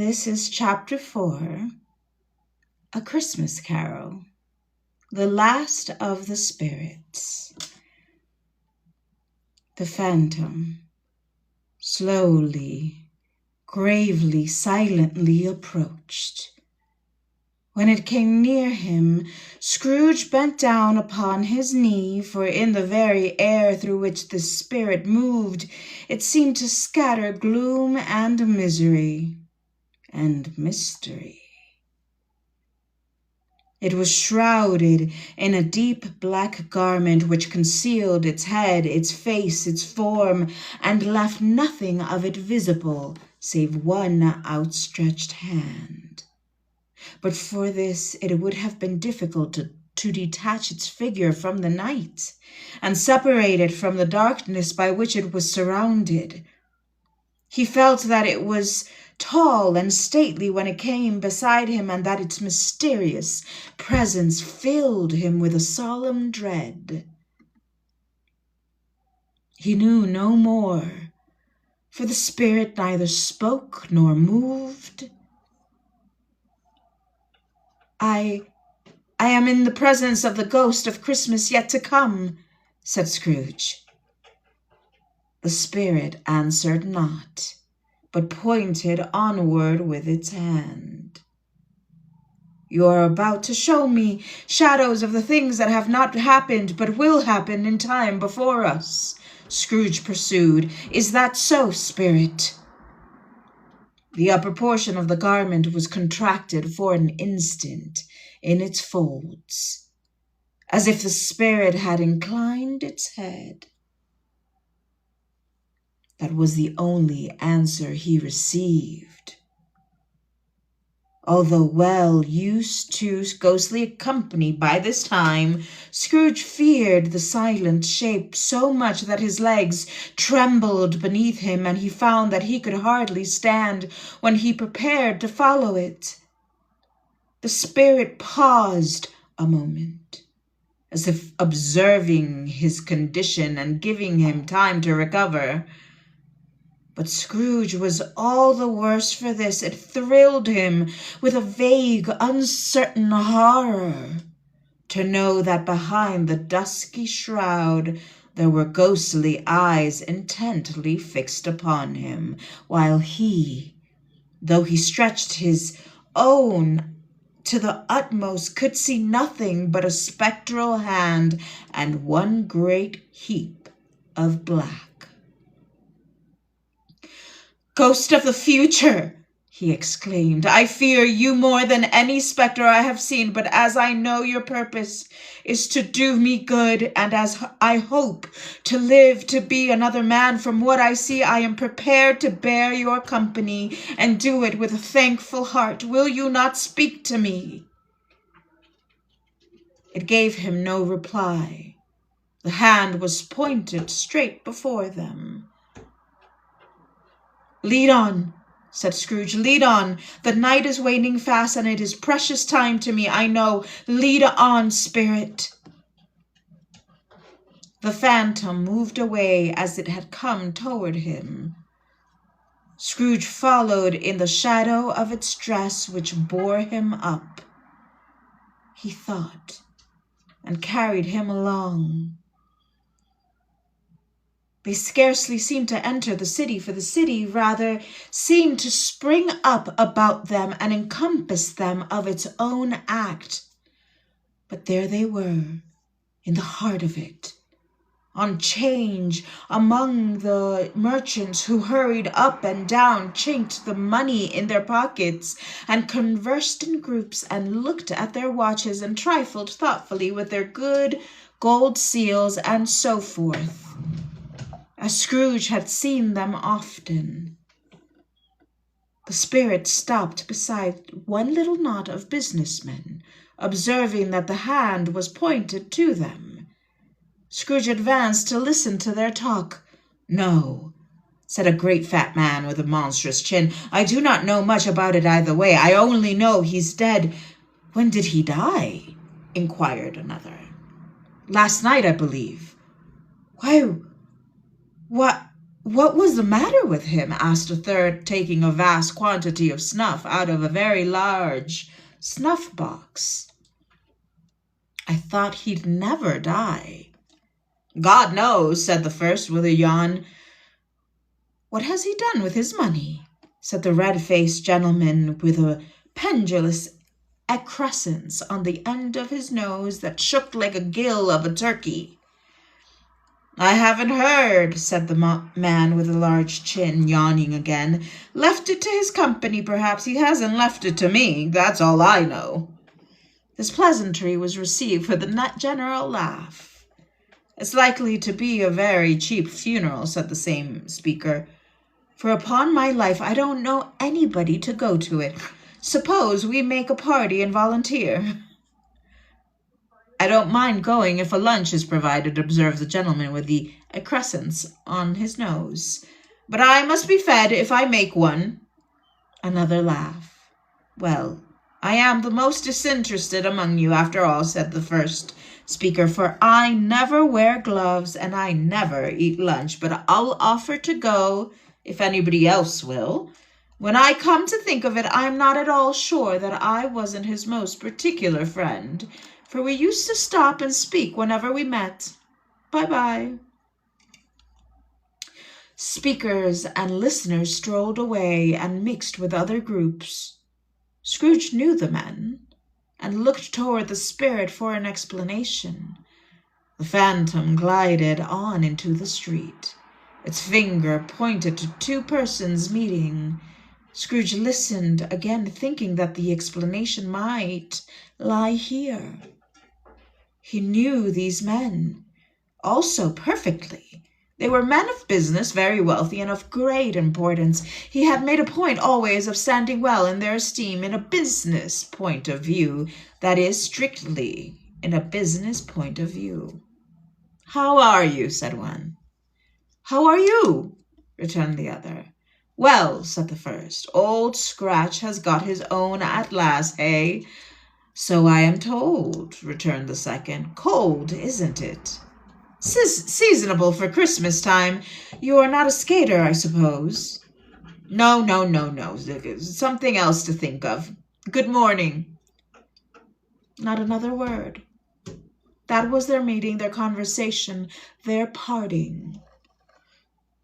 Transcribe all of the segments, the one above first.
This is Chapter 4, A Christmas Carol, the last of the spirits. The phantom slowly, gravely, silently approached. When it came near him, Scrooge bent down upon his knee, for in the very air through which the spirit moved, it seemed to scatter gloom and misery and mystery. It was shrouded in a deep black garment which concealed its head, its face, its form, and left nothing of it visible save one outstretched hand. But for this it would have been difficult to detach its figure from the night and separate it from the darkness by which it was surrounded. He felt that it was tall and stately when it came beside him, and that its mysterious presence filled him with a solemn dread. He knew no more, for the spirit neither spoke nor moved. I am in the presence of the ghost of Christmas yet to come, said Scrooge. The spirit answered not, but pointed onward with its hand. You are about to show me shadows of the things that have not happened, but will happen in time before us, Scrooge pursued. Is that so, spirit? The upper portion of the garment was contracted for an instant in its folds, as if the spirit had inclined its head. That was the only answer he received. Although well used to ghostly company by this time, Scrooge feared the silent shape so much that his legs trembled beneath him, and he found that he could hardly stand when he prepared to follow it. The spirit paused a moment, as if observing his condition and giving him time to recover. But Scrooge was all the worse for this. It thrilled him with a vague, uncertain horror to know that behind the dusky shroud there were ghostly eyes intently fixed upon him, while he, though he stretched his own to the utmost, could see nothing but a spectral hand and one great heap of black. Ghost of the future, he exclaimed, I fear you more than any spectre I have seen, but as I know your purpose is to do me good, and as I hope to live to be another man from what I see, I am prepared to bear your company and do it with a thankful heart. Will you not speak to me? It gave him no reply. The hand was pointed straight before them. Lead on, said Scrooge, lead on. The night is waning fast, and it is precious time to me, I know. Lead on, spirit. The phantom moved away as it had come toward him. Scrooge followed in the shadow of its dress, which bore him up. He thought, and carried him along. They scarcely seemed to enter the city, for the city rather seemed to spring up about them and encompass them of its own act. But there they were, in the heart of it, on 'change, among the merchants who hurried up and down, chinked the money in their pockets, and conversed in groups, and looked at their watches, and trifled thoughtfully with their good gold seals, and so forth, as Scrooge had seen them often. The spirit stopped beside one little knot of businessmen, observing that the hand was pointed to them. Scrooge advanced to listen to their talk. No, said a great fat man with a monstrous chin, I do not know much about it either way. I only know he's dead. When did he die? Inquired another. Last night, I believe. Why, What was the matter with him? Asked a third, taking a vast quantity of snuff out of a very large snuff box. I thought he'd never die. God knows, said the first with a yawn. What has he done with his money? Said the red-faced gentleman with a pendulous excrescence on the end of his nose that shook like a gill of a turkey. I haven't heard, said the man with a large chin, yawning again. Left it to his company, perhaps. He hasn't left it to me. That's all I know. This pleasantry was received with a general laugh. It's likely to be a very cheap funeral, said the same speaker. For upon my life, I don't know anybody to go to it. Suppose we make a party and volunteer. I don't mind going if a lunch is provided, observed the gentleman with the excrescence on his nose. But I must be fed if I make one. Another laugh. Well, I am the most disinterested among you, after all, said the first speaker, for I never wear gloves and I never eat lunch, but I'll offer to go if anybody else will. When I come to think of it, I'm not at all sure that I wasn't his most particular friend, for we used to stop and speak whenever we met. Bye-bye. Speakers and listeners strolled away and mixed with other groups. Scrooge knew the men and looked toward the spirit for an explanation. The phantom glided on into the street. Its finger pointed to two persons meeting. Scrooge listened again, thinking that the explanation might lie here. He knew these men also perfectly. They were men of business, very wealthy, and of great importance. He had made a point always of standing well in their esteem in a business point of view. That is, strictly in a business point of view. How are you? Said one. How are you? Returned the other. Well, said the first, Old Scratch has got his own at last, hey? So I am told, returned the second. Cold, isn't it? Seasonable for Christmas time. You are not a skater, I suppose? No. Something else to think of. Good morning. Not another word. That was their meeting, their conversation, their parting.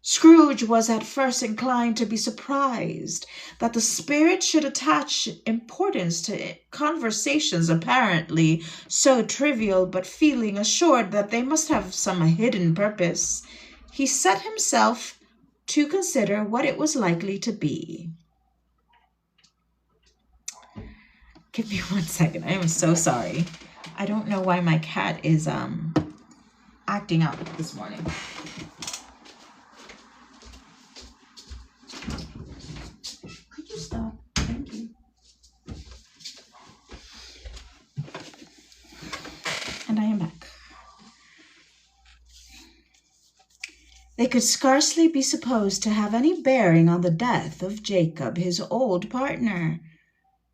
Scrooge was at first inclined to be surprised that the spirit should attach importance to conversations apparently so trivial, but feeling assured that they must have some hidden purpose, he set himself to consider what it was likely to be. Give me 1 second. I am so sorry. I don't know why my cat is acting up this morning. Stop. Thank you. And I am back. They could scarcely be supposed to have any bearing on the death of Jacob, his old partner,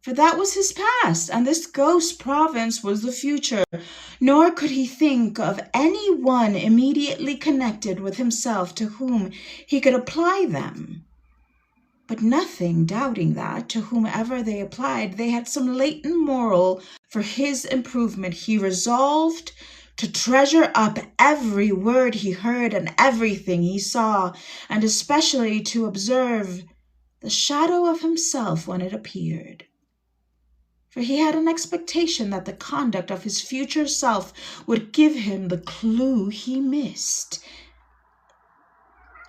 for that was his past, and this ghost province was the future, nor could he think of any one immediately connected with himself to whom he could apply them. But nothing doubting that, to whomever they applied, they had some latent moral for his improvement, he resolved to treasure up every word he heard and everything he saw, and especially to observe the shadow of himself when it appeared. For he had an expectation that the conduct of his future self would give him the clue he missed,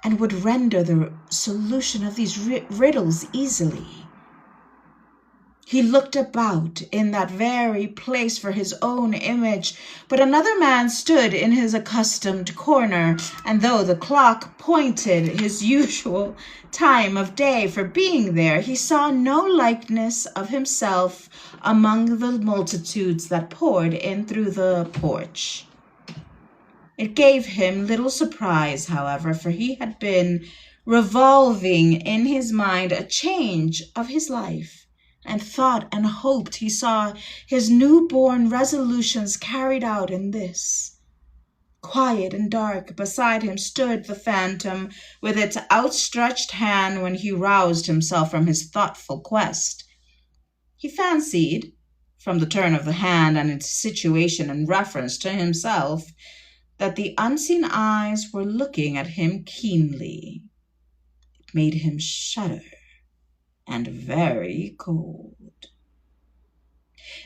and would render the solution of these riddles easily. He looked about in that very place for his own image, but another man stood in his accustomed corner, and though the clock pointed his usual time of day for being there, he saw no likeness of himself among the multitudes that poured in through the porch. It gave him little surprise, however, for he had been revolving in his mind a change of his life, and thought and hoped he saw his newborn resolutions carried out in this. Quiet and dark, beside him stood the phantom with its outstretched hand when he roused himself from his thoughtful quest. He fancied, from the turn of the hand and its situation in reference to himself, that the unseen eyes were looking at him keenly. It made him shudder, and very cold.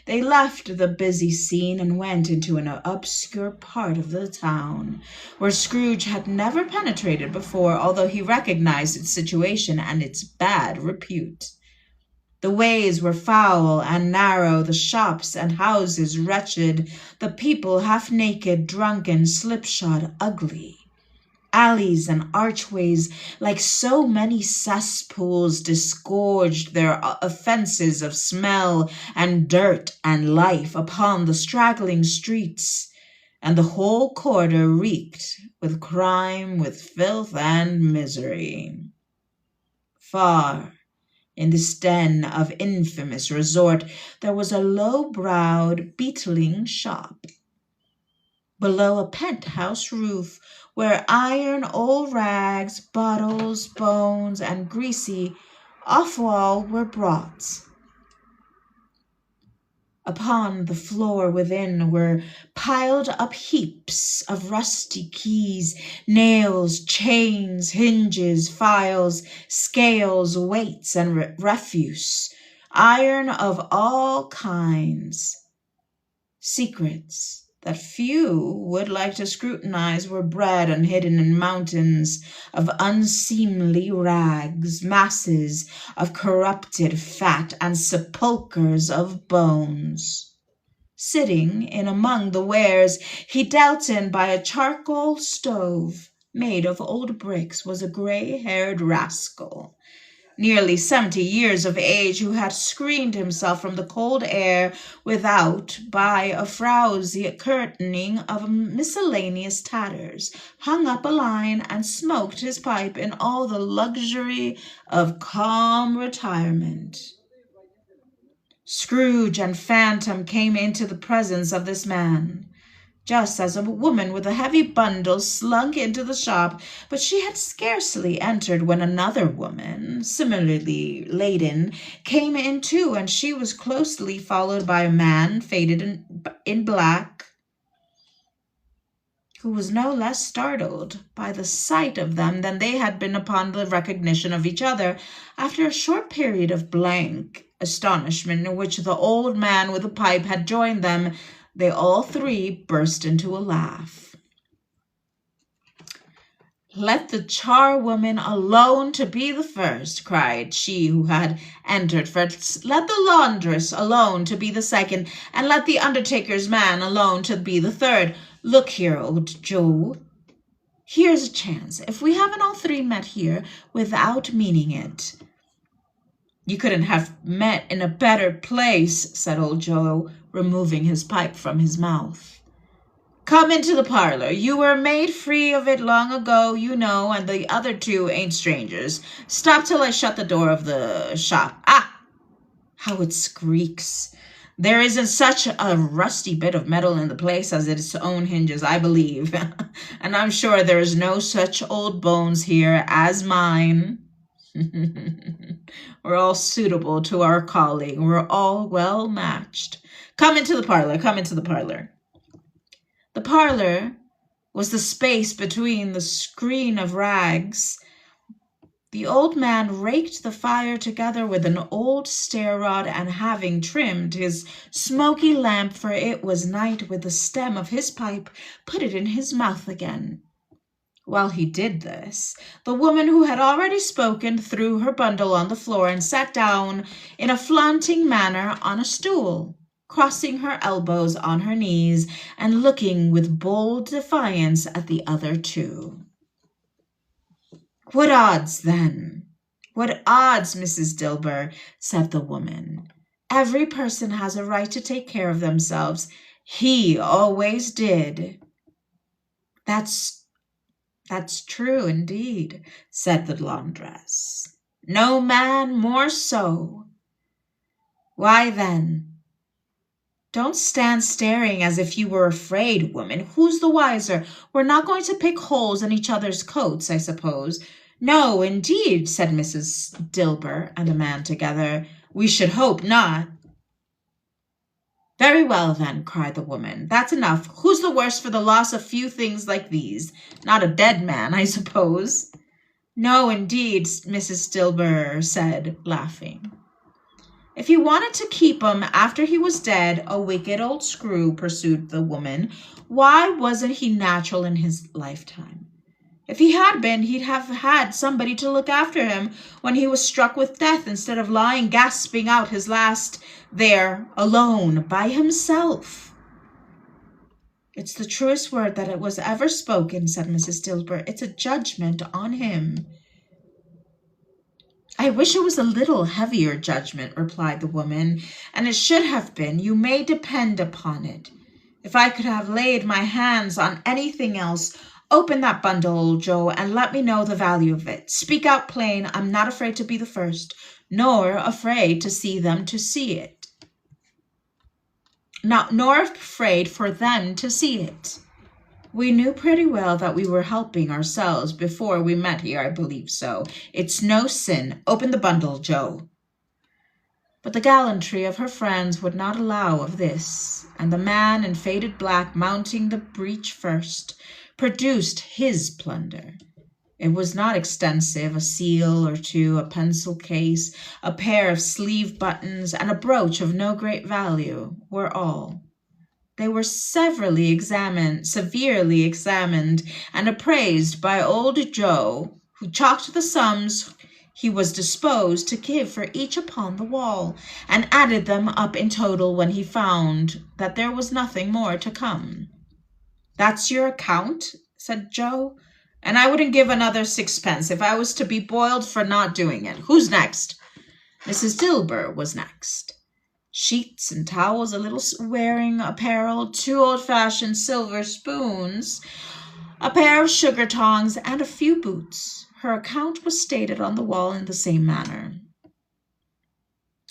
They left the busy scene and went into an obscure part of the town, where Scrooge had never penetrated before, although he recognized its situation and its bad repute. The ways were foul and narrow, the shops and houses wretched, the people half naked, drunken, slipshod, ugly. Alleys and archways, like so many cesspools, disgorged their offences of smell and dirt and life upon the straggling streets, and the whole quarter reeked with crime, with filth and misery. Far in this den of infamous resort, there was a low-browed, beetling shop, below a penthouse roof, where iron old rags, bottles, bones, and greasy offal were brought. Upon the floor within were piled up heaps of rusty keys, nails, chains, hinges, files, scales, weights, and refuse, iron of all kinds. Secrets that few would like to scrutinize were bred and hidden in mountains of unseemly rags, masses of corrupted fat, and sepulchres of bones. Sitting in among the wares he dealt in by a charcoal stove made of old bricks was a gray-haired rascal, nearly 70 years of age, who had screened himself from the cold air without by a frowsy curtaining of miscellaneous tatters, hung up a line, and smoked his pipe in all the luxury of calm retirement. Scrooge and Phantom came into the presence of this man, just as a woman with a heavy bundle slunk into the shop, but she had scarcely entered when another woman, similarly laden, came in too, and she was closely followed by a man faded in black, who was no less startled by the sight of them than they had been upon the recognition of each other. After a short period of blank astonishment in which the old man with a pipe had joined them, they all three burst into a laugh. "Let the charwoman alone to be the first," cried she who had entered first. "Let the laundress alone to be the second, and let the undertaker's man alone to be the third. Look here, old Joe, here's a chance. If we haven't all three met here without meaning it." "You couldn't have met in a better place," said old Joe, removing his pipe from his mouth. "Come into the parlor. You were made free of it long ago, you know, and the other two ain't strangers. Stop till I shut the door of the shop. Ah, how it squeaks! There isn't such a rusty bit of metal in the place as its own hinges, I believe, and I'm sure there is no such old bones here as mine." "We're all suitable to our calling. We're all well matched. Come into the parlor. Come into the parlor." The parlor was the space between the screen of rags. The old man raked the fire together with an old stair-rod, and having trimmed his smoky lamp, for it was night, with the stem of his pipe, put it in his mouth again. While he did this, the woman who had already spoken threw her bundle on the floor and sat down in a flaunting manner on a stool, crossing her elbows on her knees and looking with bold defiance at the other two. "What odds, then? What odds, Mrs. Dilber?" said the woman. "Every person has a right to take care of themselves. He always did." That's true indeed," said the laundress. "No man more so." "Why then, Don't stand staring as if you were afraid, woman. Who's the wiser? We're not going to pick holes in each other's coats, I suppose. No, indeed, said Mrs. Dilber and the man together. We should hope not. Very well, then, cried the woman. That's enough. Who's the worse for the loss of few things like these? Not a dead man, I suppose. No, indeed, Mrs. Dilber said, laughing. If you wanted to keep him after he was dead, a wicked old screw, pursued the woman, why wasn't he natural in his lifetime? If he had been, he'd have had somebody to look after him when he was struck with death instead of lying gasping out his last there, alone, by himself. It's the truest word that it was ever spoken, said Mrs. Dilber. It's a judgment on him. I wish it was a little heavier judgment, replied the woman, and it should have been. You may depend upon it. If I could have laid my hands on anything else, open that bundle, old Joe, and let me know the value of it. Speak out plain. I'm not afraid to be the first, nor afraid to see them to see it. Nor afraid for them to see it. We knew pretty well that we were helping ourselves before we met here, I believe so. It's no sin. Open the bundle, Joe. But the gallantry of her friends would not allow of this, and the man in faded black, mounting the breach first, produced his plunder. It was not extensive, a seal or two, a pencil case, a pair of sleeve buttons, and a brooch of no great value were all. They were severely examined, and appraised by old Joe, who chalked the sums he was disposed to give for each upon the wall, and added them up in total when he found that there was nothing more to come. That's your account, said Joe, and I wouldn't give another sixpence if I was to be boiled for not doing it. Who's next? Mrs. Dilber was next. Sheets and towels, a little wearing apparel, 2 old-fashioned silver spoons, a pair of sugar tongs, and a few boots. Her account was stated on the wall in the same manner.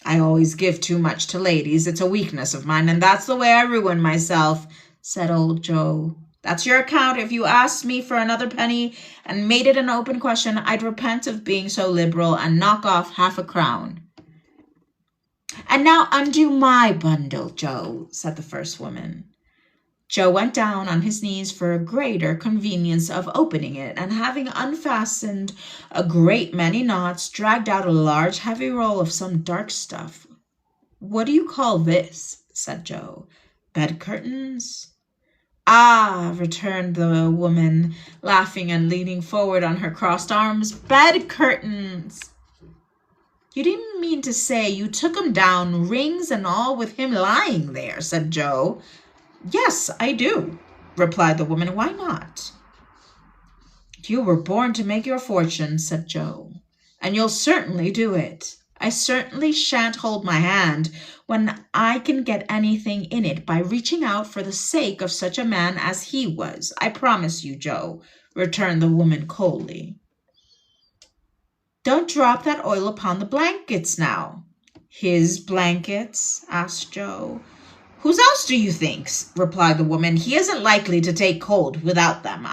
I always give too much to ladies. It's a weakness of mine, and that's the way I ruin myself, said old Joe. That's your account. If you asked me for another penny and made it an open question, I'd repent of being so liberal and knock off half a crown. And now undo my bundle, Joe, said the first woman. Joe went down on his knees for a greater convenience of opening it, and having unfastened a great many knots, dragged out a large heavy roll of some dark stuff. What do you call this? Said Joe. Bed curtains? Ah, returned the woman, laughing and leaning forward on her crossed arms. Bed curtains. You didn't mean to say you took him down, rings and all, with him lying there, said Joe. Yes, I do, replied the woman. Why not? You were born to make your fortune, said Joe, and you'll certainly do it. I certainly shan't hold my hand when I can get anything in it by reaching out for the sake of such a man as he was. I promise you, Joe, returned the woman coldly. Don't drop that oil upon the blankets now. His blankets? Asked Joe. Whose else do you think? Replied the woman. He isn't likely to take cold without them,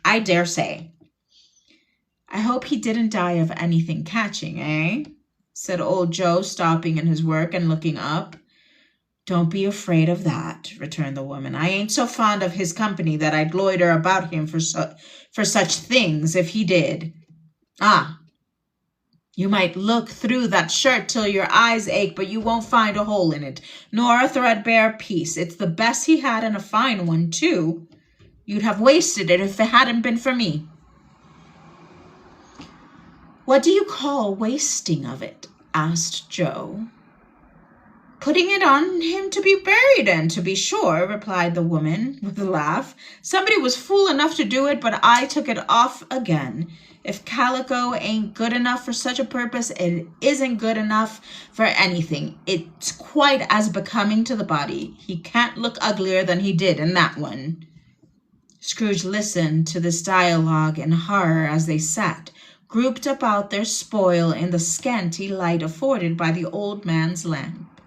I dare say. I hope he didn't die of anything catching, eh? Said old Joe, stopping in his work and looking up. Don't be afraid of that, returned the woman. I ain't so fond of his company that I'd loiter about him for such things if he did. Ah, you might look through that shirt till your eyes ache, but you won't find a hole in it, nor a threadbare piece. It's the best he had, and a fine one, too. You'd have wasted it if it hadn't been for me. What do you call wasting of it? Asked Joe. Putting it on him to be buried in, to be sure, replied the woman with a laugh. Somebody was fool enough to do it, but I took it off again. If calico ain't good enough for such a purpose, it isn't good enough for anything. It's quite as becoming to the body. He can't look uglier than he did in that one. Scrooge listened to this dialogue in horror as they sat, grouped about their spoil in the scanty light afforded by the old man's lamp.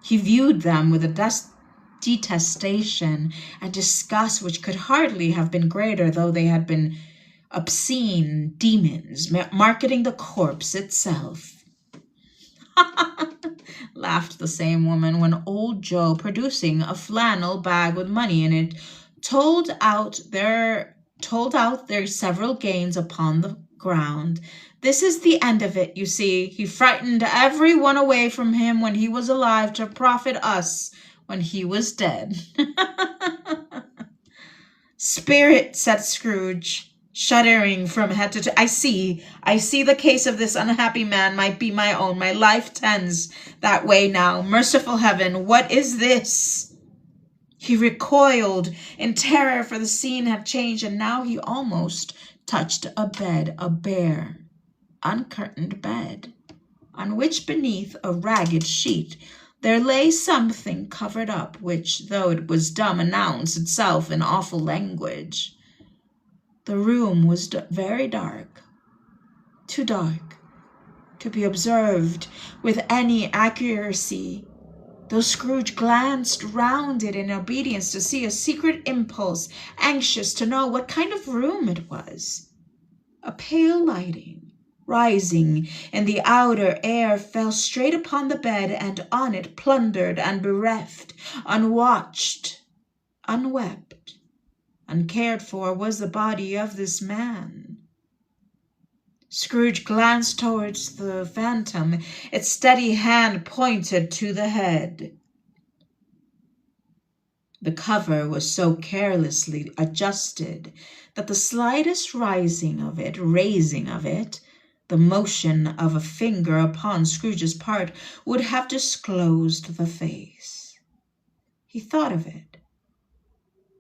He viewed them with a detestation and disgust which could hardly have been greater, though they had been obscene demons marketing the corpse itself. Laughed the same woman when old Joe, producing a flannel bag with money in it, told out their several gains upon the ground. This is the end of it, you see. He frightened every one away from him when he was alive to profit us when he was dead. Spirit, said Scrooge, shuddering from head to toe. I see the case of this unhappy man might be my own. My life tends that way now. Merciful heaven, what is this? He recoiled in terror, for the scene had changed, and now he almost touched a bed, a bare, uncurtained bed, on which beneath a ragged sheet there lay something covered up, which, though it was dumb, announced itself in awful language. The room was very dark, too dark to be observed with any accuracy, though Scrooge glanced round it in obedience to see a secret impulse, anxious to know what kind of room it was. A pale lighting, rising in the outer air, fell straight upon the bed, and on it, plundered and bereft, unwatched, unwept, uncared for, was the body of this man. Scrooge glanced towards the phantom. Its steady hand pointed to the head. The cover was so carelessly adjusted that the slightest raising of it, the motion of a finger upon Scrooge's part, would have disclosed the face. He thought of it,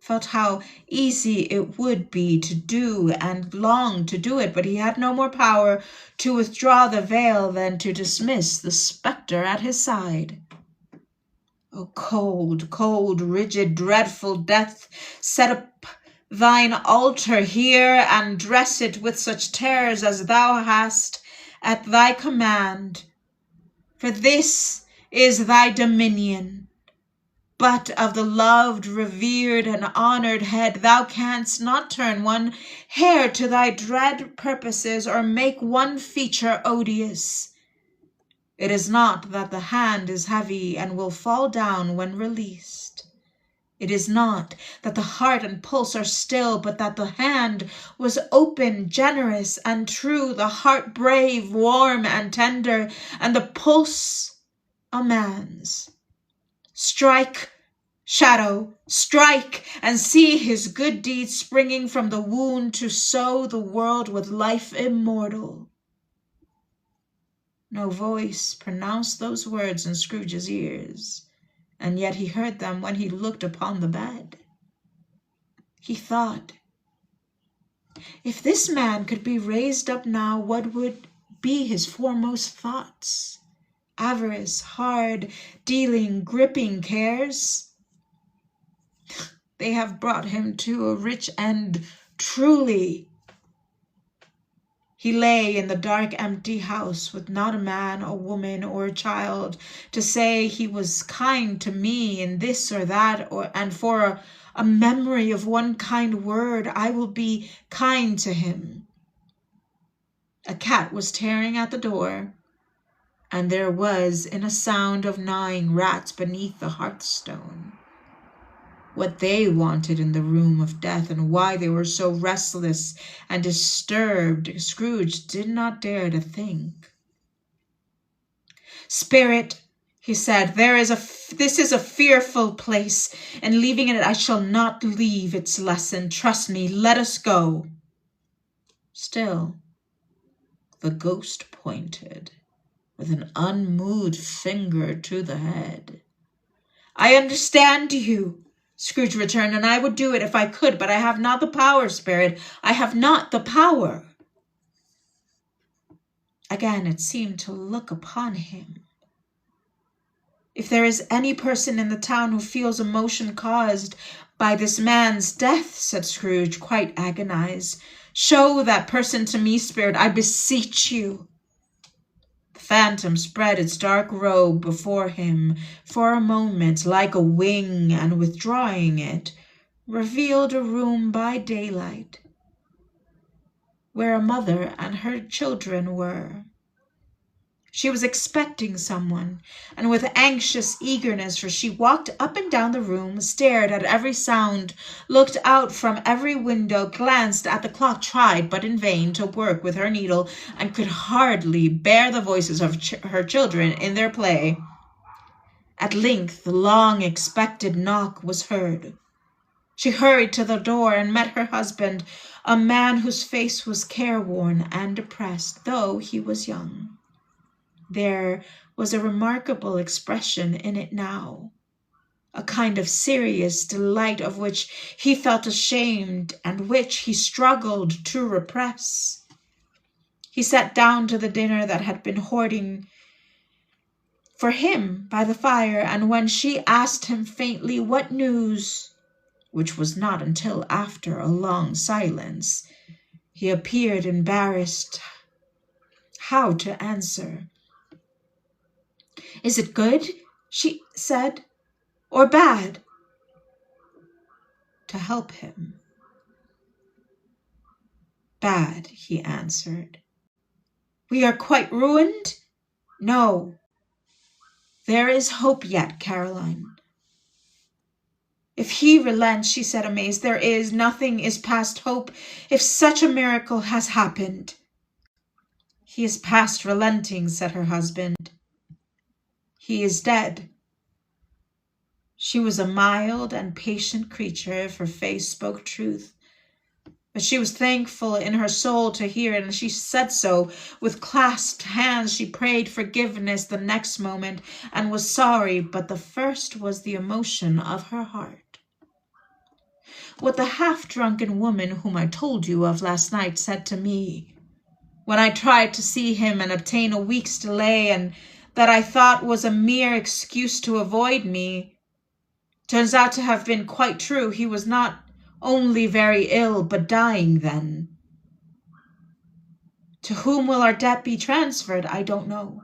felt how easy it would be to do, and longed to do it, but he had no more power to withdraw the veil than to dismiss the spectre at his side. O cold, cold, rigid, dreadful death, set up thine altar here, and dress it with such terrors as thou hast at thy command. For this is thy dominion. But of the loved, revered, and honored head thou canst not turn one hair to thy dread purposes, or make one feature odious. It is not that the hand is heavy and will fall down when released. It is not that the heart and pulse are still, but that the hand was open, generous, and true, the heart brave, warm, and tender, and the pulse a man's. Strike, shadow, strike, and see his good deeds springing from the wound to sow the world with life immortal. No voice pronounced those words in Scrooge's ears, and yet he heard them when he looked upon the bed. He thought, if this man could be raised up now, what would be his foremost thoughts? Avarice, hard dealing, gripping cares? They have brought him to a rich end, truly. He lay in the dark, empty house with not a man, a woman, or a child to say he was kind to me in this or that, and for a memory of one kind word, I will be kind to him. A cat was tearing at the door, and there was in a sound of gnawing rats beneath the hearthstone. What they wanted in the room of death, and why they were so restless and disturbed, Scrooge did not dare to think. Spirit, he said, this is a fearful place, and leaving it I shall not leave its lesson. Trust me, let us go. Still, the ghost pointed with an unmoved finger to the head. I understand you, Scrooge returned, and I would do it if I could, but I have not the power, Spirit. I have not the power. Again it seemed to look upon him. If there is any person in the town who feels emotion caused by this man's death, said Scrooge, quite agonized, show that person to me, Spirit, I beseech you. The phantom spread its dark robe before him for a moment like a wing, and withdrawing it, revealed a room by daylight, where a mother and her children were. She was expecting someone, and with anxious eagerness, for she walked up and down the room, stared at every sound, looked out from every window, glanced at the clock, tried, but in vain, to work with her needle, and could hardly bear the voices of her children in their play. At length the long-expected knock was heard. She hurried to the door and met her husband, a man whose face was careworn and depressed, though he was young. There was a remarkable expression in it now, a kind of serious delight of which he felt ashamed and which he struggled to repress. He sat down to the dinner that had been hoarding for him by the fire, and when she asked him faintly what news, which was not until after a long silence, he appeared embarrassed how to answer. "Is it good," she said, "or bad?" To help him. "Bad," he answered. "We are quite ruined?" "No. There is hope yet, Caroline." "If he relents," she said, amazed, "there is. Nothing is past hope if such a miracle has happened." "He is past relenting," said her husband. "He is dead." She was a mild and patient creature if her face spoke truth, but she was thankful in her soul to hear it, and she said so. With clasped hands she prayed forgiveness the next moment, and was sorry, but the first was the emotion of her heart. What the half-drunken woman whom I told you of last night said to me, when I tried to see him and obtain a week's delay, and that I thought was a mere excuse to avoid me, turns out to have been quite true. He was not only very ill, but dying then. To whom will our debt be transferred? I don't know.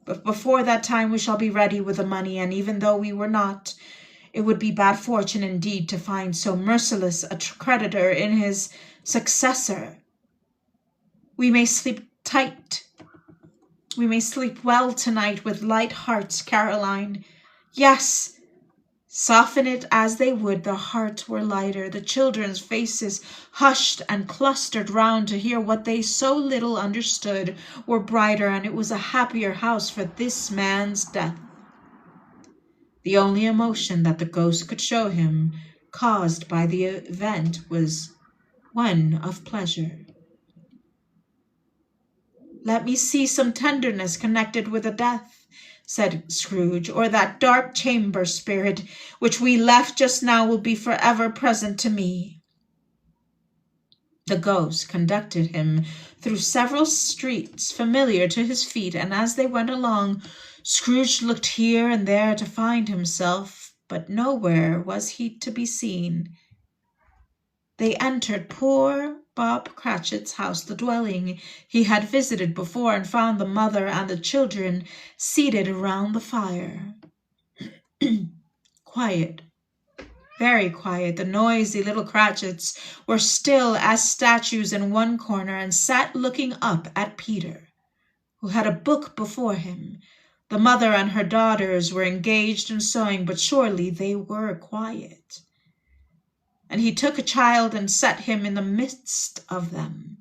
But before that time we shall be ready with the money, and even though we were not, it would be bad fortune indeed to find so merciless a creditor in his successor. We may sleep tight. We may sleep well tonight with light hearts, Caroline. Yes, soften it as they would, their hearts were lighter. The children's faces, hushed and clustered round to hear what they so little understood, were brighter, and it was a happier house for this man's death. The only emotion that the ghost could show him, caused by the event, was one of pleasure. "Let me see some tenderness connected with the death," said Scrooge, "or that dark chamber spirit which we left just now will be forever present to me." The ghost conducted him through several streets familiar to his feet, and as they went along, Scrooge looked here and there to find himself, but nowhere was he to be seen. They entered poor Bob Cratchit's house, the dwelling he had visited before, and found the mother and the children seated around the fire. Quiet, very quiet. The noisy little Cratchits were still as statues in one corner, and sat looking up at Peter, who had a book before him. The mother and her daughters were engaged in sewing, but surely they were quiet. And he took a child and set him in the midst of them.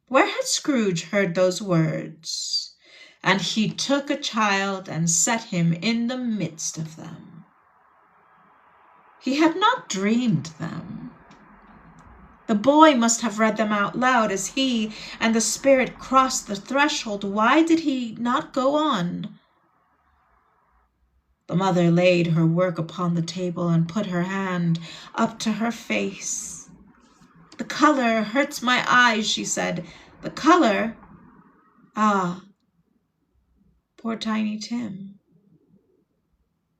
Where had Scrooge heard those words? And he took a child and set him in the midst of them. He had not dreamed them. The boy must have read them out loud as he and the spirit crossed the threshold. Why did he not go on? The mother laid her work upon the table and put her hand up to her face. "The color hurts my eyes," she said. "The color? Ah, poor Tiny Tim."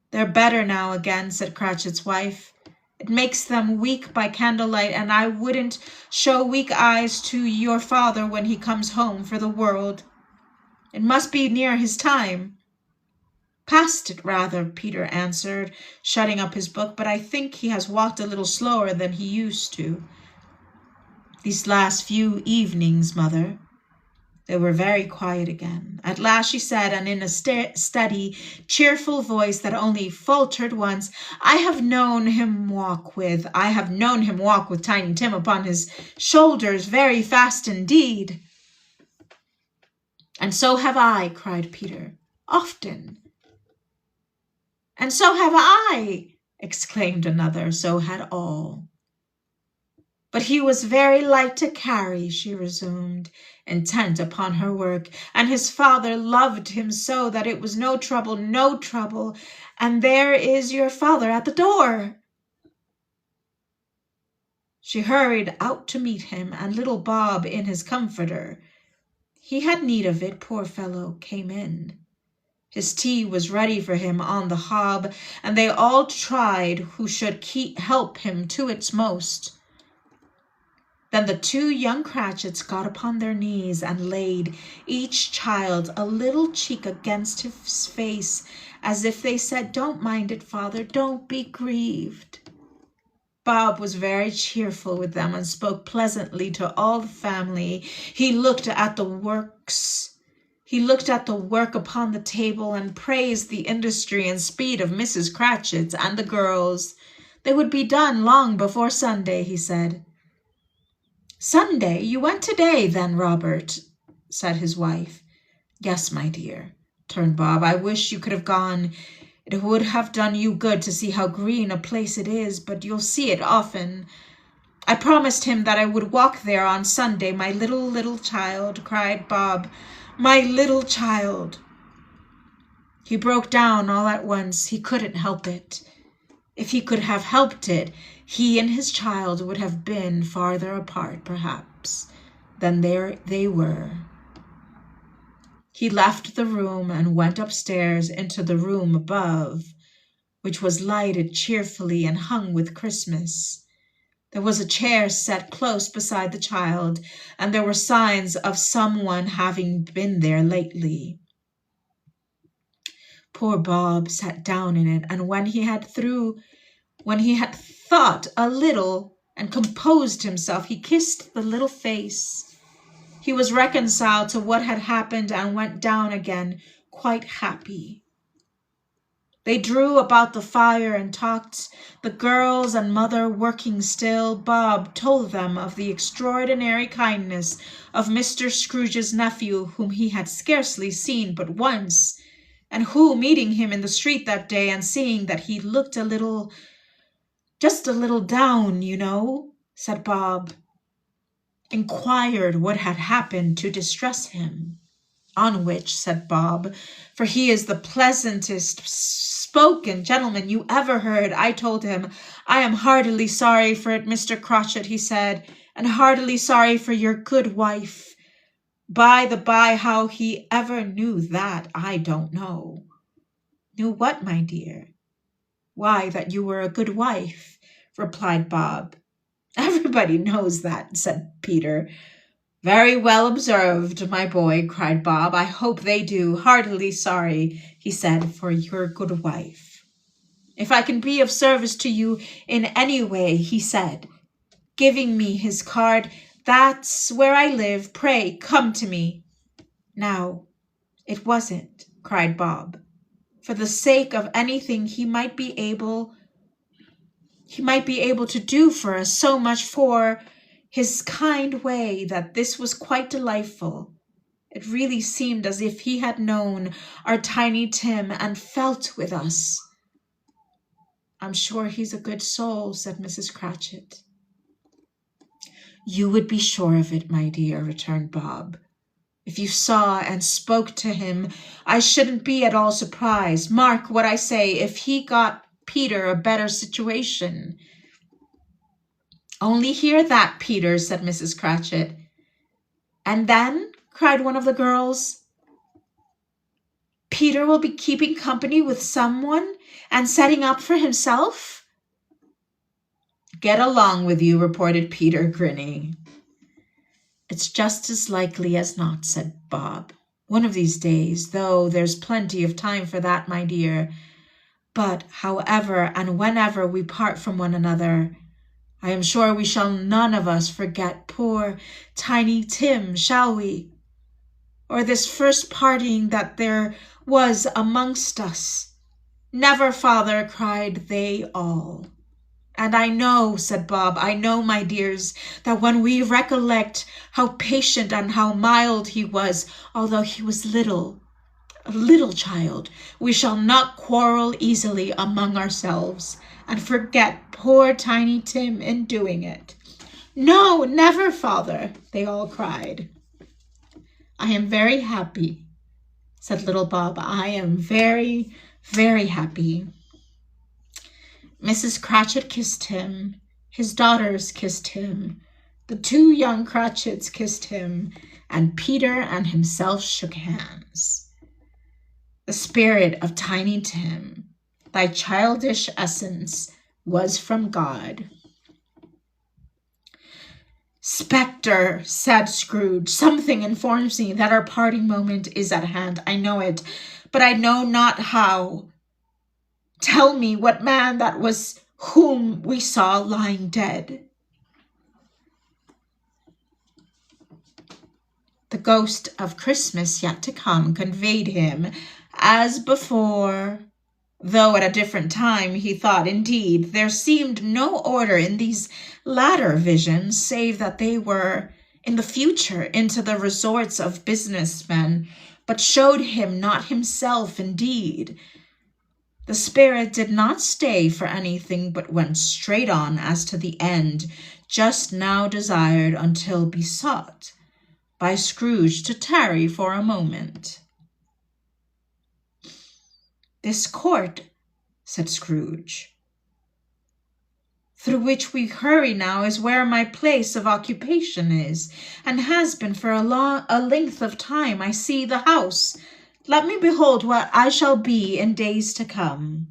"They're better now again," said Cratchit's wife. "It makes them weak by candlelight, and I wouldn't show weak eyes to your father when he comes home for the world." It must be near his time." "Past it, rather," Peter answered, shutting up his book, "but I think he has walked a little slower than he used to. These last few evenings, Mother." They were very quiet again. At last she said, and in a steady, cheerful voice that only faltered once, I have known him walk with Tiny Tim upon his shoulders very fast indeed." "And so have I," cried Peter. "Often." "And so have I," exclaimed another. So had all. "But he was very light to carry," she resumed, intent upon her work, "and his father loved him so that it was no trouble, and there is your father at the door." She hurried out to meet him, and little Bob in his comforter, he had need of it, poor fellow, came in. His tea was ready for him on the hob, and they all tried who should help him to its most. Then the two young Cratchits got upon their knees and laid each child a little cheek against his face, as if they said, "Don't mind it, father, don't be grieved." Bob was very cheerful with them and spoke pleasantly to all the family. He looked at the work upon the table and praised the industry and speed of Mrs. Cratchit and the girls. They would be done long before Sunday, he said. "Sunday? You went today, then, Robert?" said his wife. "Yes, my dear," turned Bob. "I wish you could have gone. It would have done you good to see how green a place it is, but you'll see it often. I promised him that I would walk there on Sunday. My little child," cried Bob. "My little child." He broke down all at once. He couldn't help it. If he could have helped it, he and his child would have been farther apart, perhaps, than there they were. He left the room and went upstairs into the room above, which was lighted cheerfully and hung with Christmas. There was a chair set close beside the child, and there were signs of someone having been there lately. Poor Bob sat down in it, and when he had thought a little and composed himself, he kissed the little face. He was reconciled to what had happened and went down again, quite happy. They drew about the fire and talked, the girls and mother working still. Bob told them of the extraordinary kindness of Mr. Scrooge's nephew, whom he had scarcely seen but once, and who, meeting him in the street that day and seeing that he looked just a little down, you know, said Bob, inquired what had happened to distress him. On which, said Bob, for he is the pleasantest spoken gentleman you ever heard, I told him, "I am heartily sorry for it, Mr. Cratchit," he said, "and heartily sorry for your good wife. By the by, how he ever knew that, I don't know." "Knew what, my dear?" "Why, that you were a good wife," replied Bob. "Everybody knows that," said Peter. "Very well observed, my boy," cried Bob. "I hope they do. Heartily sorry," he said, "for your good wife." "If I can be of service to you in any way," he said, giving me his card, "that's where I live. Pray come to me." "Now, it wasn't," cried Bob, "for the sake of anything he might be able to do for us, so much for his kind way, that this was quite delightful. It really seemed as if he had known our Tiny Tim and felt with us." "I'm sure he's a good soul," said Mrs. Cratchit. "You would be sure of it, my dear," returned Bob. "If you saw and spoke to him, I shouldn't be at all surprised. Mark what I say, if he got Peter a better situation." "Only hear that, Peter," said Mrs. Cratchit. "And then," cried one of the girls, "Peter will be keeping company with someone and setting up for himself?" "Get along with you," reported Peter, grinning. "It's just as likely as not," said Bob. One of these days, though there's plenty of time for that, my dear. But however and whenever we part from one another, I am sure we shall none of us forget poor Tiny Tim, shall we? Or this first parting that there was amongst us. Never, father, cried they all. And I know, said Bob, I know, my dears, that when we recollect how patient and how mild he was, although he was little, a little child, we shall not quarrel easily among ourselves and forget poor Tiny Tim in doing it. No, never, father, they all cried. I am very happy, said little Bob. I am very, very happy. Mrs. Cratchit kissed him. His daughters kissed him. The two young Cratchits kissed him, and Peter and himself shook hands. The spirit of Tiny Tim, thy childish essence, was from God. Spectre, said Scrooge, something informs me that our parting moment is at hand. I know it, but I know not how. Tell me what man that was whom we saw lying dead. The ghost of Christmas yet to come conveyed him as before, though at a different time he thought, indeed, there seemed no order in these latter visions, save that they were in the future into the resorts of businessmen, but showed him not himself indeed. The spirit did not stay for anything, but went straight on as to the end just now desired, until besought by Scrooge to tarry for a moment. This court, said Scrooge, through which we hurry now, is where my place of occupation is, and has been for a length of time. I see the house. Let me behold what I shall be in days to come.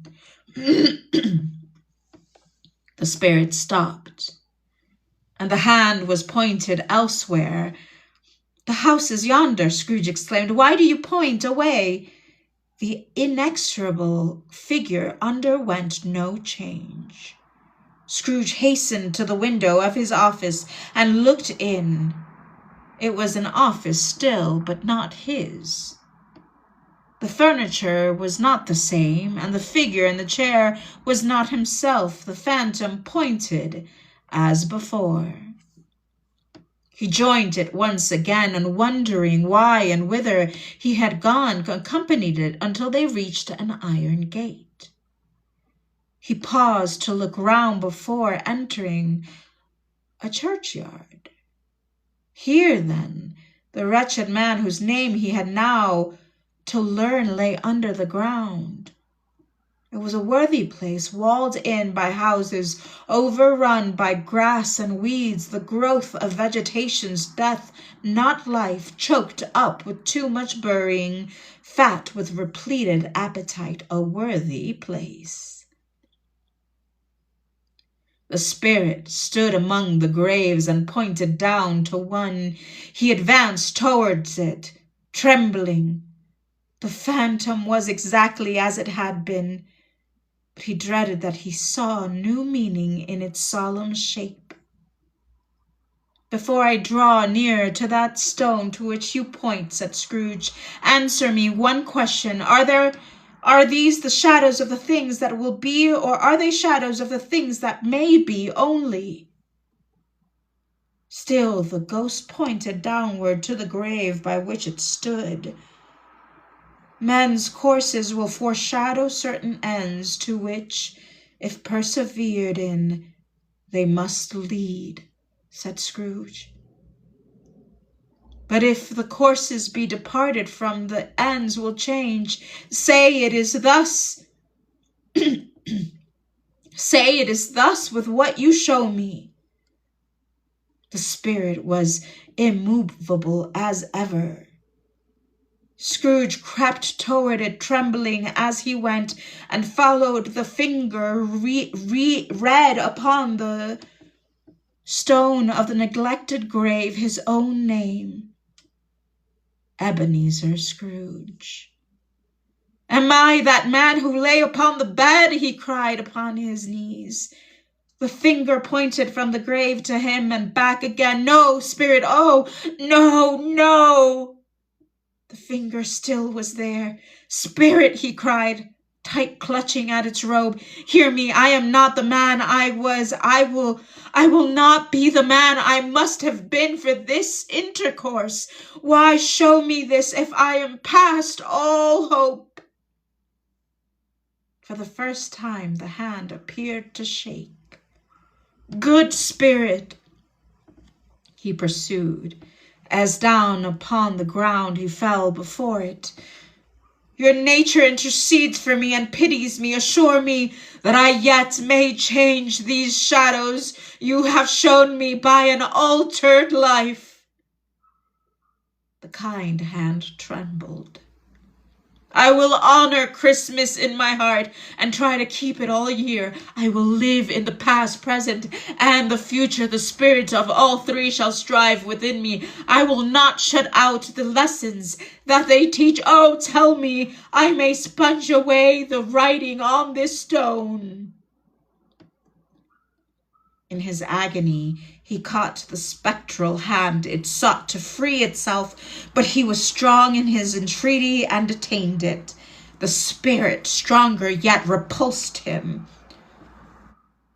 The spirit stopped, and the hand was pointed elsewhere. The house is yonder, Scrooge exclaimed. Why do you point away? The inexorable figure underwent no change. Scrooge hastened to the window of his office and looked in. It was an office still, but not his. The furniture was not the same, and the figure in the chair was not himself. The phantom pointed as before. He joined it once again, and wondering why and whither he had gone, accompanied it until they reached an iron gate. He paused to look round before entering a churchyard. Here, then, the wretched man whose name he had now to learn lay under the ground. It was a worthy place, walled in by houses, overrun by grass and weeds, the growth of vegetation's death, not life, choked up with too much burying, fat with repleted appetite, a worthy place. The spirit stood among the graves and pointed down to one. He advanced towards it, trembling. The phantom was exactly as it had been, but he dreaded that he saw a new meaning in its solemn shape. Before I draw near to that stone to which you point, said Scrooge, answer me one question. Are these the shadows of the things that will be, or are they shadows of the things that may be only? Still the ghost pointed downward to the grave by which it stood. Men's courses will foreshadow certain ends to which, if persevered in, they must lead, said Scrooge. But if the courses be departed from, the ends will change. Say it is thus. Say it is thus with what you show me. The spirit was immovable as ever. Scrooge crept toward it, trembling as he went, and followed the finger read upon the stone of the neglected grave his own name. Ebenezer Scrooge. "Am I that man who lay upon the bed?" he cried upon his knees. The finger pointed from the grave to him and back again. "No, spirit, oh, no, no!" The finger still was there. "Spirit," he cried, tight clutching at its robe, "hear me. I am not the man I was. I will not be the man I must have been for this intercourse. Why show me this if I am past all hope?" For the first time the hand appeared to shake. "Good spirit," he pursued, as down upon the ground he fell before it, "your nature intercedes for me and pities me. Assure me that I yet may change these shadows you have shown me by an altered life." The kind hand trembled. "I will honor Christmas in my heart and try to keep it all year. I will live in the past, present, and the future. The spirits of all three shall strive within me. I will not shut out the lessons that they teach. Oh, tell me I may sponge away the writing on this stone." In his agony, he caught the spectral hand. It sought to free itself, but he was strong in his entreaty and detained it. The spirit, stronger yet, repulsed him.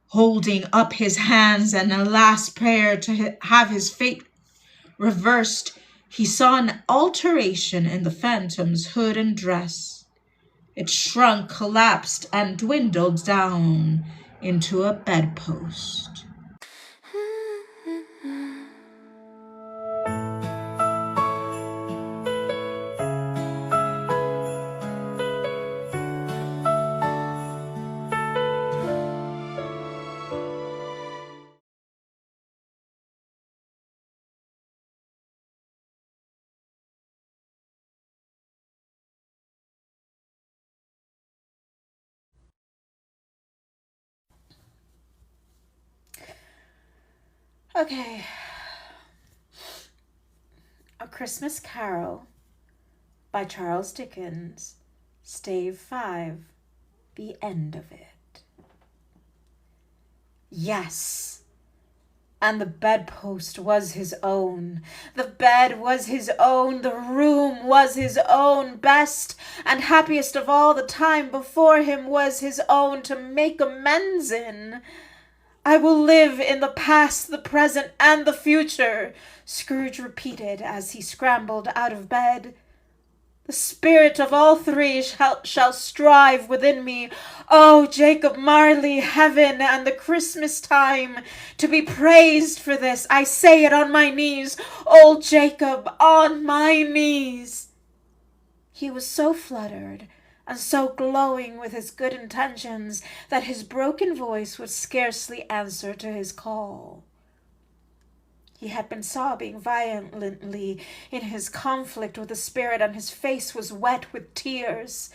Holding up his hands and a last prayer to have his fate reversed, he saw an alteration in the phantom's hood and dress. It shrunk, collapsed, and dwindled down into a bedpost. Okay. A Christmas Carol by Charles Dickens. Stave 5. The end of it. Yes. And the bedpost was his own. The bed was his own. The room was his own. Best and happiest of all the time before him was his own to make amends in. "I will live in the past, the present, and the future," Scrooge repeated as he scrambled out of bed. "The spirit of all three shall strive within me. Oh, Jacob Marley, heaven and the Christmas time, to be praised for this. I say it on my knees, old Jacob, on my knees." He was so fluttered and so glowing with his good intentions that his broken voice would scarcely answer to his call. He had been sobbing violently in his conflict with the spirit, and his face was wet with tears.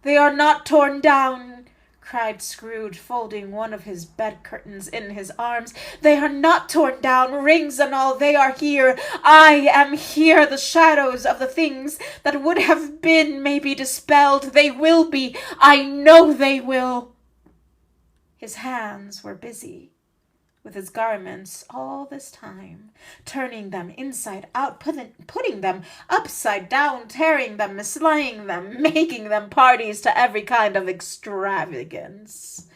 "They are not torn down," cried Scrooge, folding one of his bed curtains in his arms. "They are not torn down, rings and all. They are here. I am here. The shadows of the things that would have been may be dispelled. They will be. I know they will." His hands were busy with his garments all this time, turning them inside out, putting them upside down, tearing them, mislaying them, making them parties to every kind of extravagance.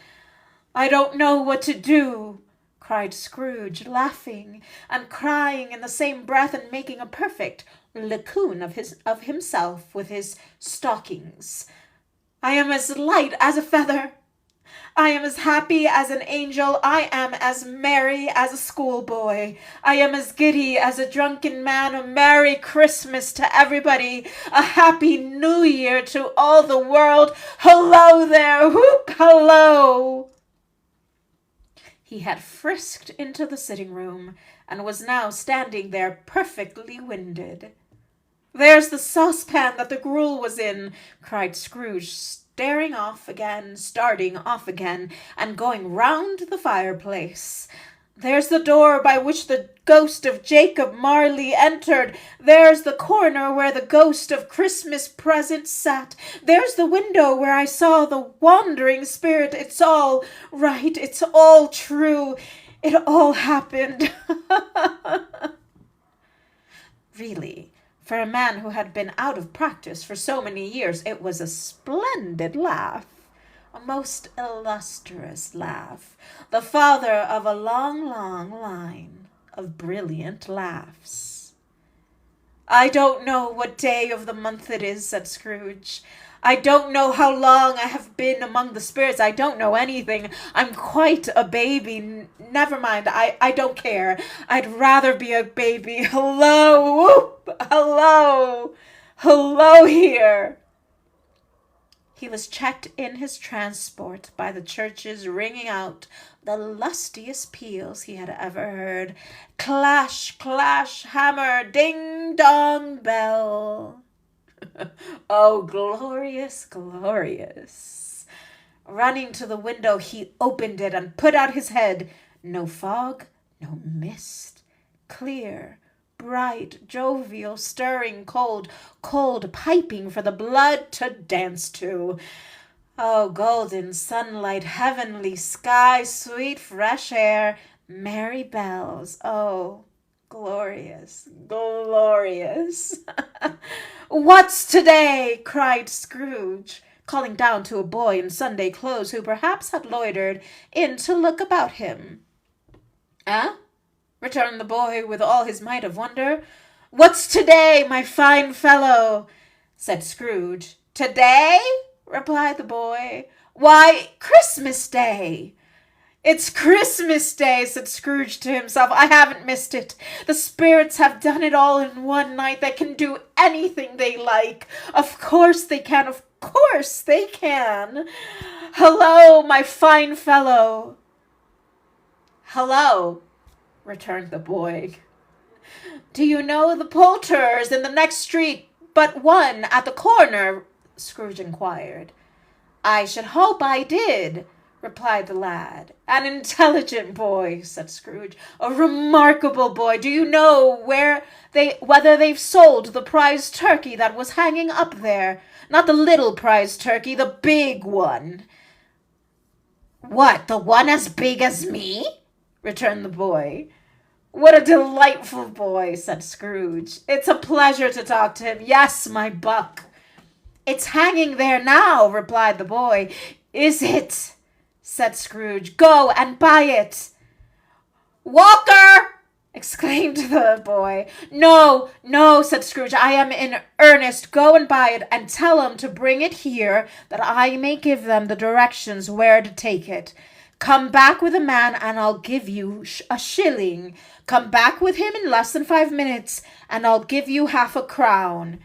"I don't know what to do," cried Scrooge, laughing and crying in the same breath, and making a perfect lacoon of himself with his stockings. "I am as light as a feather. I am as happy as an angel. I am as merry as a schoolboy. I am as giddy as a drunken man. A Merry Christmas to everybody. A Happy New Year to all the world. Hello there! Whoop! Hello!" He had frisked into the sitting room and was now standing there perfectly winded. "There's the saucepan that the gruel was in," cried Scrooge, starting off again, and going round the fireplace. There's the door by which the ghost of Jacob Marley entered. There's the corner where the ghost of Christmas present sat. There's the window where I saw the wandering spirit. It's all right. It's all true. It all happened. Really, for a man who had been out of practice for so many years, it was a splendid laugh. A most illustrious laugh, the father of a long, long line of brilliant laughs. I don't know what day of the month it is, said Scrooge. I don't know how long I have been among the spirits. I don't know anything. I'm quite a baby. Never mind. I don't care. I'd rather be a baby. Hello. Whoop. Hello. Hello here. He was checked in his transport by the churches ringing out the lustiest peals he had ever heard. Clash, clash, hammer, ding, dong, bell. Oh, glorious, glorious. Running to the window, he opened it and put out his head. No fog, no mist. Clear, bright, jovial, stirring, cold, cold, piping for the blood to dance to. Oh, golden sunlight, heavenly sky, sweet fresh air, merry bells. Oh, glorious, glorious. What's today? Cried Scrooge, calling down to a boy in Sunday clothes who perhaps had loitered in to look about him. Eh? Returned the boy with all his might of wonder. What's today, my fine fellow? Said Scrooge. Today? Replied the boy. Why, Christmas Day. It's Christmas Day, said Scrooge to himself. I haven't missed it. The spirits have done it all in one night. They can do anything they like. Of course they can. Of course they can. Hello, my fine fellow. Hello, returned the boy. Do you know the Poulter's in the next street but one at the corner? Scrooge inquired. I should hope I did, replied the lad. An intelligent boy, said Scrooge. A remarkable boy. Do you know whether they've sold the prize turkey that was hanging up there? Not the little prize turkey, the big one. What, the one as big as me? Returned the boy. What a delightful boy, said Scrooge. It's a pleasure to talk to him. Yes, my buck. It's hanging there now, replied the boy. Is it? Said Scrooge. Go and buy it. Walker! Exclaimed the boy. No, no, said Scrooge. I am in earnest. Go and buy it, and tell them to bring it here, that I may give them the directions where to take it. Come back with a man, and I'll give you a shilling. Come back with him in less than 5 minutes, and I'll give you half a crown.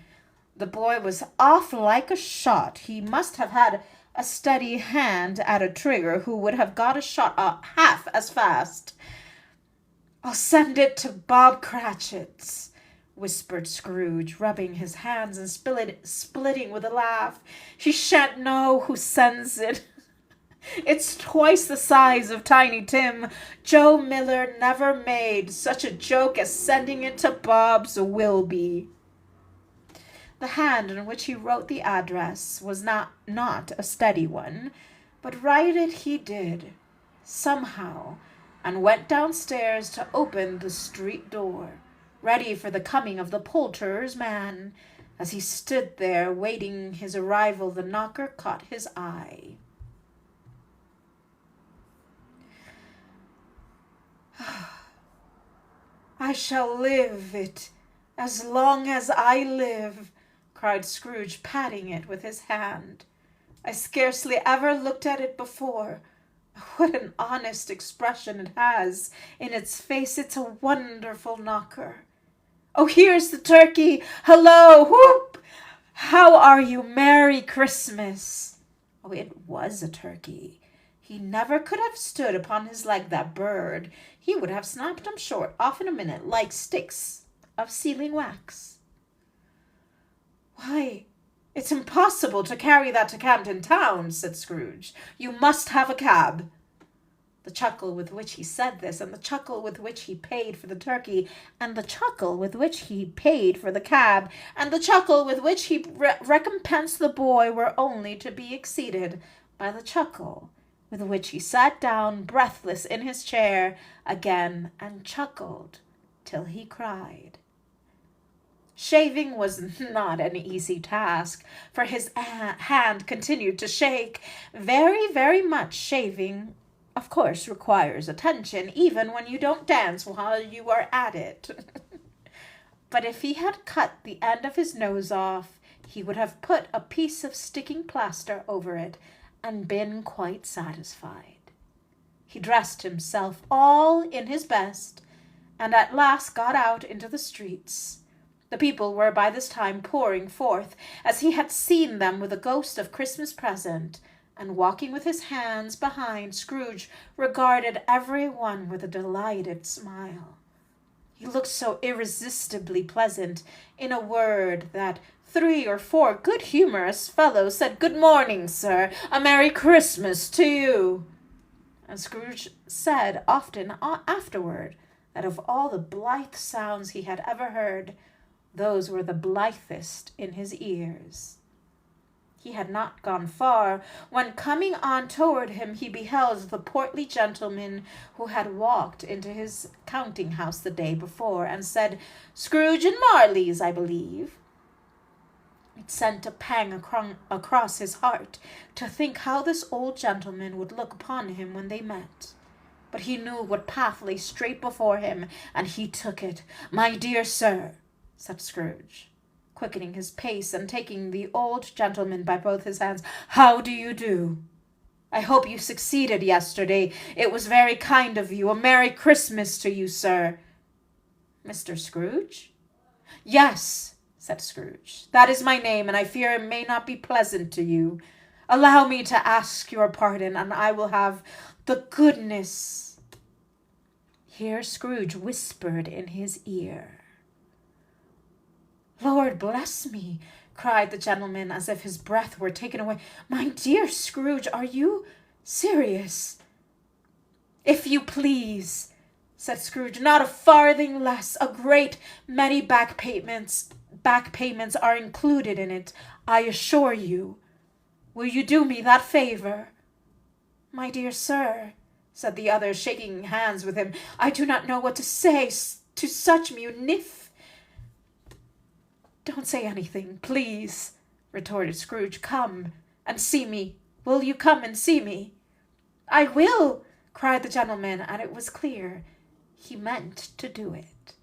The boy was off like a shot. He must have had a steady hand at a trigger who would have got a shot half as fast. I'll send it to Bob Cratchit's, whispered Scrooge, rubbing his hands and splitting with a laugh. He shan't know who sends it. It's twice the size of Tiny Tim. Joe Miller never made such a joke as sending it to Bob's Wilby. The hand in which he wrote the address was not a steady one, but write it he did, somehow, and went downstairs to open the street door, ready for the coming of the Poulter's man. As he stood there waiting his arrival, the knocker caught his eye. I shall live it as long as I live, cried Scrooge, patting it with his hand. I scarcely ever looked at it before. What an honest expression it has in its face. It's a wonderful knocker. Oh, here's the turkey. Hello, whoop! How are you? Merry Christmas. Oh, it was a turkey. He never could have stood upon his leg, that bird. He would have snapped him short off in a minute, like sticks of sealing wax. Why, it's impossible to carry that to Camden Town, said Scrooge. You must have a cab. The chuckle with which he said this, and the chuckle with which he paid for the turkey, and the chuckle with which he paid for the cab, and the chuckle with which he recompensed the boy were only to be exceeded by the chuckle with which he sat down breathless in his chair again and chuckled till he cried. Shaving was not an easy task, for his hand continued to shake. Very, very much shaving, of course, requires attention, even when you don't dance while you are at it. But if he had cut the end of his nose off, he would have put a piece of sticking plaster over it and been quite satisfied. He dressed himself all in his best, and at last got out into the streets. The people were by this time pouring forth, as he had seen them with a ghost of Christmas present, and walking with his hands behind, Scrooge regarded every one with a delighted smile. He looked so irresistibly pleasant, in a word, that 3 or 4 good-humorous fellows said, "Good morning, sir, a Merry Christmas to you." And Scrooge said often afterward that of all the blithe sounds he had ever heard, those were the blithest in his ears. He had not gone far, when coming on toward him he beheld the portly gentleman who had walked into his counting-house the day before, and said, "Scrooge and Marley's, I believe." It sent a pang across his heart to think how this old gentleman would look upon him when they met. But he knew what path lay straight before him, and he took it. "My dear sir," said Scrooge, quickening his pace and taking the old gentleman by both his hands, "how do you do? I hope you succeeded yesterday. It was very kind of you. A Merry Christmas to you, sir." "Mr. Scrooge?" "Yes," said Scrooge. "That is my name, and I fear it may not be pleasant to you. Allow me to ask your pardon, and I will have the goodness—" Here Scrooge whispered in his ear. "Lord bless me," cried the gentleman, as if his breath were taken away. "My dear Scrooge, are you serious?" "If you please," said Scrooge, "not a farthing less. A great many back payments are included in it, I assure you. Will you do me that favor?" "My dear sir," said the other, shaking hands with him, "I do not know what to say to such "Don't say anything, please," retorted Scrooge. "Come and see me. Will you come and see me?" "I will," cried the gentleman, and it was clear he meant to do it.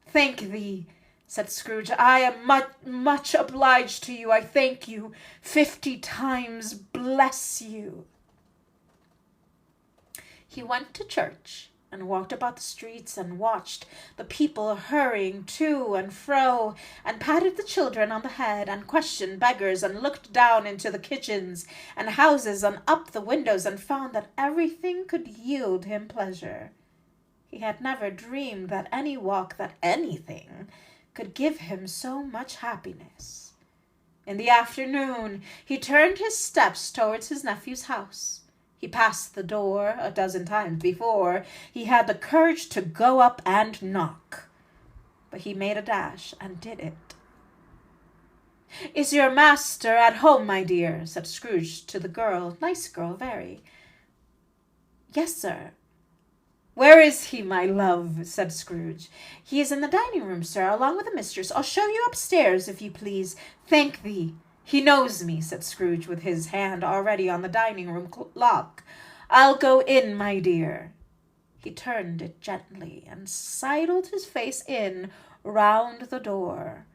"Thank thee," said Scrooge. "I am much obliged to you. I thank you 50 times. Bless you." He went to church and walked about the streets and watched the people hurrying to and fro, and patted the children on the head, and questioned beggars, and looked down into the kitchens and houses and up the windows, and found that everything could yield him pleasure. He had never dreamed that any walk, that anything, could give him so much happiness. In the afternoon he turned his steps towards his nephew's house. He passed the door 12 times before he had the courage to go up and knock. But he made a dash and did it. "Is your master at home, my dear?" said Scrooge to the girl. Nice girl, very. "Yes, sir." "Where is he, my love?" said Scrooge. "He is in the dining room, sir, along with the mistress. I'll show you upstairs, if you please." "Thank thee. He knows me," said Scrooge, with his hand already on the dining-room lock. "I'll go in, my dear." He turned it gently and sidled his face in round the door.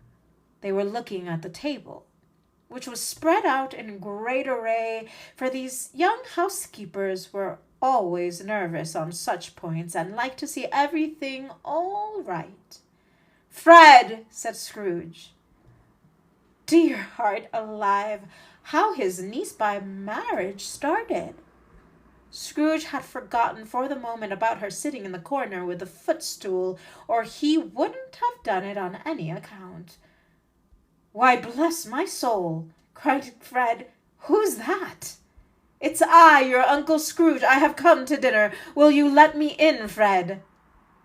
They were looking at the table, which was spread out in great array, for these young housekeepers were always nervous on such points, and liked to see everything all right. "Fred," said Scrooge. Dear heart alive, how his niece by marriage started! Scrooge had forgotten for the moment about her sitting in the corner with the footstool, or he wouldn't have done it on any account. "Why, bless my soul," cried Fred, "who's that?" "It's I, your Uncle Scrooge. I have come to dinner. Will you let me in, Fred?"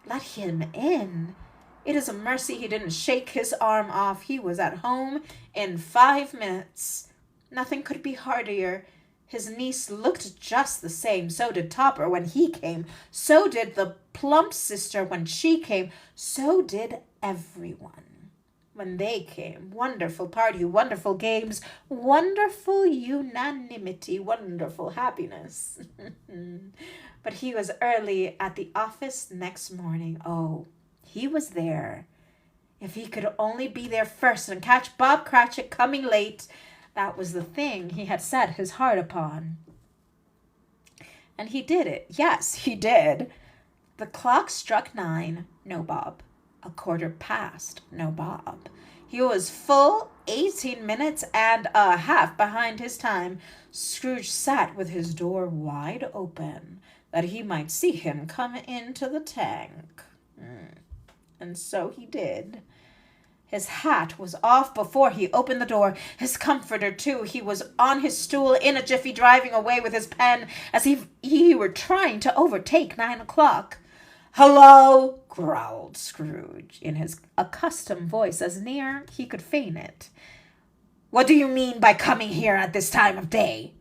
Let him in? It is a mercy he didn't shake his arm off. He was at home in 5 minutes. Nothing could be heartier. His niece looked just the same. So did Topper when he came. So did the plump sister when she came. So did everyone when they came. Wonderful party, wonderful games, wonderful unanimity, wonderful happiness. But he was early at the office next morning. Oh, he was there. If he could only be there first and catch Bob Cratchit coming late, that was the thing he had set his heart upon. And he did it. Yes, he did. The clock struck 9. No Bob. 1/4 past. No Bob. He was full 18 minutes and a half behind his time. Scrooge sat with his door wide open, that he might see him come into the tank. And so he did. His hat was off before he opened the door. His comforter, too. He was on his stool in a jiffy, driving away with his pen as if he were trying to overtake 9 o'clock. "Hello," growled Scrooge, in his accustomed voice, as near he could feign it. "What do you mean by coming here at this time of day?"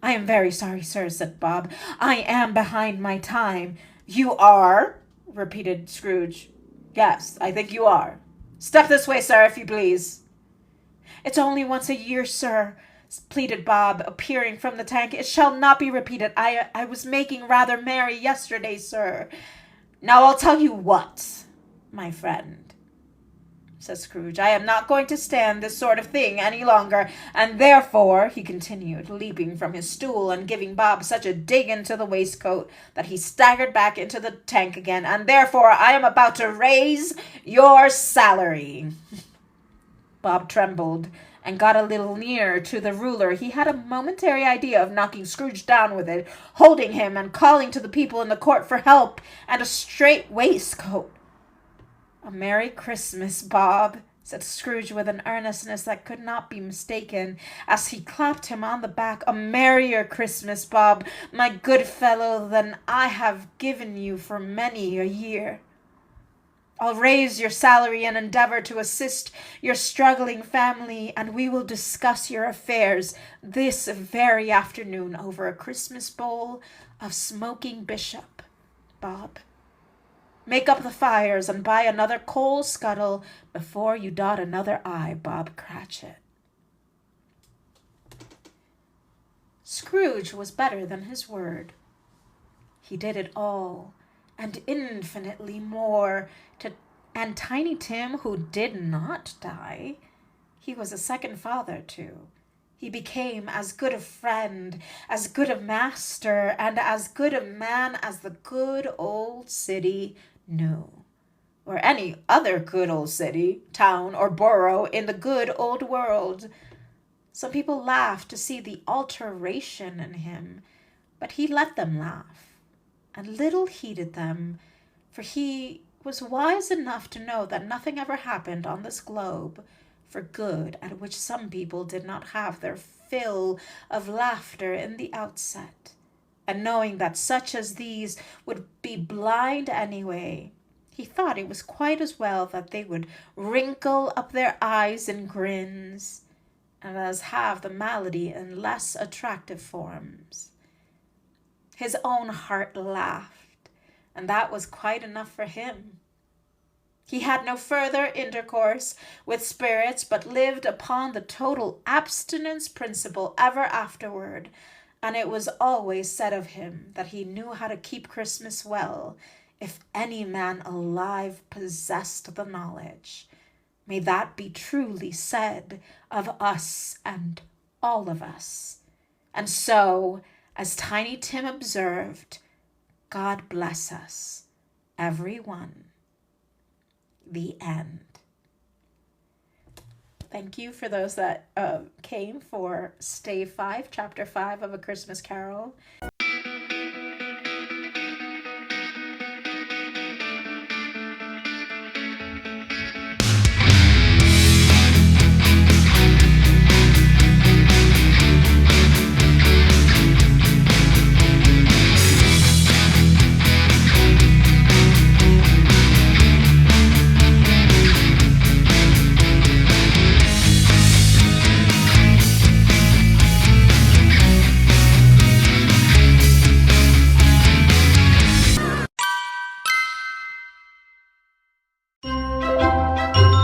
"I am very sorry, sir," said Bob. "I am behind my time." "You are?" repeated Scrooge. "Yes, I think you are. Step this way, sir, if you please." "It's only once a year, sir," pleaded Bob, appearing from the tank. "It shall not be repeated. I was making rather merry yesterday, sir." "Now I'll tell you what, my friend," said Scrooge. "I am not going to stand this sort of thing any longer, and therefore," he continued, leaping from his stool and giving Bob such a dig into the waistcoat that he staggered back into the tank again, "and therefore I am about to raise your salary." Bob trembled and got a little nearer to the ruler. He had a momentary idea of knocking Scrooge down with it, holding him and calling to the people in the court for help and a straight waistcoat. "A Merry Christmas, Bob," said Scrooge with an earnestness that could not be mistaken, as he clapped him on the back. "A merrier Christmas, Bob, my good fellow, than I have given you for many a year. I'll raise your salary and endeavor to assist your struggling family, and we will discuss your affairs this very afternoon over a Christmas bowl of smoking bishop, Bob. Make up the fires and buy another coal scuttle before you dot another I, Bob Cratchit." Scrooge was better than his word. He did it all, and infinitely more, and Tiny Tim, who did not die, he was a second father to. He became as good a friend, as good a master, and as good a man as the good old city knew, or any other good old city, town, or borough in the good old world. Some people laughed to see the alteration in him, but he let them laugh, and little heeded them, for he was wise enough to know that nothing ever happened on this globe for good at which some people did not have their fill of laughter in the outset. And knowing that such as these would be blind anyway, he thought it was quite as well that they would wrinkle up their eyes in grins, and as have the malady in less attractive forms. His own heart laughed, and that was quite enough for him. He had no further intercourse with spirits, but lived upon the total abstinence principle ever afterward, and it was always said of him that he knew how to keep Christmas well, if any man alive possessed the knowledge. May that be truly said of us and all of us. And so, as Tiny Tim observed, God bless us, every one. The end. Thank you for those that came for Stave 5, Chapter 5 of A Christmas Carol.